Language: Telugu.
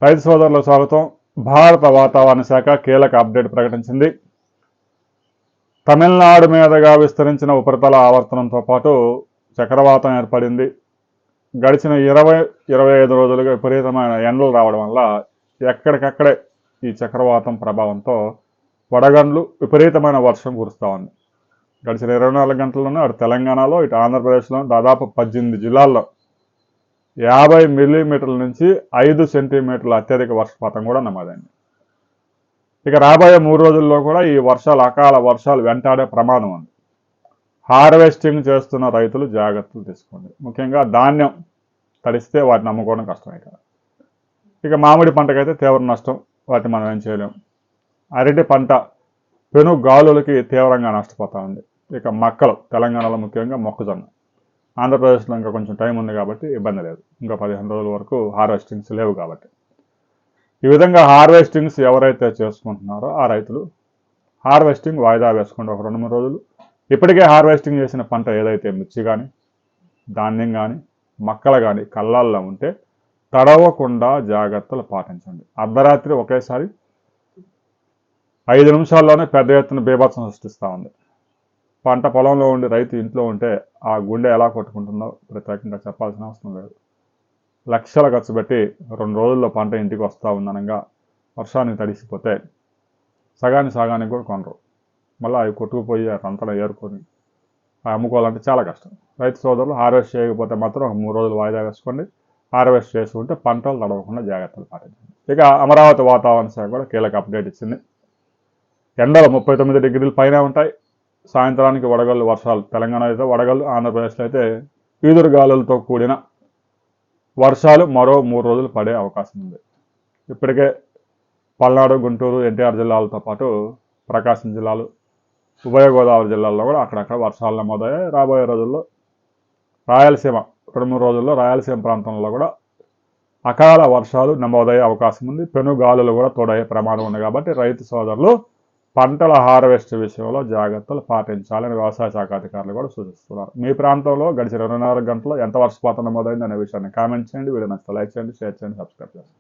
రైతు సోదరులకు స్వాగతం. భారత వాతావరణ శాఖ కీలక అప్డేట్ ప్రకటించింది. తమిళనాడు మీదుగా విస్తరించిన ఉపరితల ఆవర్తనంతో పాటు చక్రవాతం ఏర్పడింది. గడిచిన 20-25 రోజులుగా విపరీతమైన ఎండలు రావడం వల్ల ఎక్కడికక్కడే ఈ చక్రవాతం ప్రభావంతో వడగండ్లు, విపరీతమైన వర్షం కురుస్తూ ఉంది. గడిచిన 24 గంటల్లోనే అటు తెలంగాణలో, ఇటు ఆంధ్రప్రదేశ్లో దాదాపు 18 జిల్లాల్లో 50 మిల్లీమీటర్ల నుంచి 5 సెంటీమీటర్ల అత్యధిక వర్షపాతం కూడా నమోదైంది. ఇక రాబోయే 3 రోజుల్లో కూడా ఈ అకాల వర్షాలు వెంటాడే ప్రమాదం ఉంది. హార్వెస్టింగ్ చేస్తున్న రైతులు జాగ్రత్తలు తీసుకోండి. ముఖ్యంగా ధాన్యం తడిస్తే వాటిని అమ్ముకోవడం కష్టమే కదా. ఇక మామిడి పంటకైతే తీవ్ర నష్టం, వాటిని మనం ఏం చేయలేం. అరటి పంట పెను గాలులకి తీవ్రంగా నష్టపోతూ ఉంది. ఇక మక్కలు తెలంగాణలో ముఖ్యంగా మొక్కజొన్న, ఆంధ్రప్రదేశ్లో ఇంకా కొంచెం టైం ఉంది కాబట్టి ఇబ్బంది లేదు. ఇంకా 15 రోజుల వరకు హార్వెస్టింగ్స్ లేవు కాబట్టి. ఈ విధంగా హార్వెస్టింగ్స్ ఎవరైతే చేసుకుంటున్నారో ఆ రైతులు హార్వెస్టింగ్ వాయిదా వేసుకోండి ఒక 2-3 రోజులు. ఇప్పటికే హార్వెస్టింగ్ చేసిన పంట ఏదైతే మిర్చి కానీ, ధాన్యం కానీ, మక్కలు కానీ కళ్ళాల్లో ఉంటే తడవకుండా జాగ్రత్తలు పాటించండి. అర్ధరాత్రి ఒకేసారి 5 నిమిషాల్లోనే పెద్ద ఎత్తున బీభత్సం సృష్టిస్తూ ఉంది. పంట పొలంలో ఉండి రైతు ఇంట్లో ఉంటే ఆ గుండె ఎలా కొట్టుకుంటుందో ప్రత్యేకంగా చెప్పాల్సిన అవసరం లేదు. లక్షలు ఖర్చు పెట్టి 2 రోజుల్లో పంట ఇంటికి వస్తూ ఉందనగా వర్షానికి తడిసిపోతే సగానికి కూడా కొనరు. మళ్ళీ అవి కొట్టుకుపోయి అంతలో ఏరుకొని అమ్ముకోవాలంటే చాలా కష్టం. రైతు సోదరులు హార్వెస్ట్ చేయకపోతే మాత్రం ఒక 3 రోజులు వాయిదా వేసుకోండి. హార్వెస్ట్ చేసుకుంటే పంటలు తడవకుండా జాగ్రత్తలు పాటించండి. ఇక అమరావతి వాతావరణ శాఖ కూడా కీలక అప్డేట్ ఇచ్చింది. ఎండలు 39 డిగ్రీల పైన ఉంటాయి. సాయంత్రానికి వడగళ్ళు వర్షాలు. తెలంగాణ అయితే వడగళ్ళు, ఆంధ్రప్రదేశ్లో అయితే ఈదురు గాలులతో కూడిన వర్షాలు మరో 3 రోజులు పడే అవకాశం ఉంది. ఇప్పటికే పల్నాడు, గుంటూరు, ఎన్టీఆర్ జిల్లాలతో పాటు ప్రకాశం జిల్లాలు, ఉభయ గోదావరి జిల్లాల్లో కూడా అక్కడక్కడ వర్షాలు నమోదయ్యాయి. రాబోయే రోజుల్లో రాయలసీమ 2-3 రోజుల్లో రాయలసీమ ప్రాంతంలో కూడా అకాల వర్షాలు నమోదయ్యే అవకాశం ఉంది. పెను గాలులు కూడా తోడయ్యే ప్రమాదం ఉంది. కాబట్టి రైతు సోదరులు పంటల హార్వెస్ట్ విషయంలో జాగ్రత్తలు పాటించాలని వ్యవసాయ శాఖ అధికారులు కూడా సూచిస్తున్నారు. మీ ప్రాంతంలో గడిచిన 24 గంటల్లో ఎంత వర్షపాతం నమోదైంది అనే విషయాన్ని కామెంట్ చేయండి. వీడియో నచ్చితే లైక్ చేయండి, షేర్ చేయండి, సబ్స్క్రైబ్ చేయండి.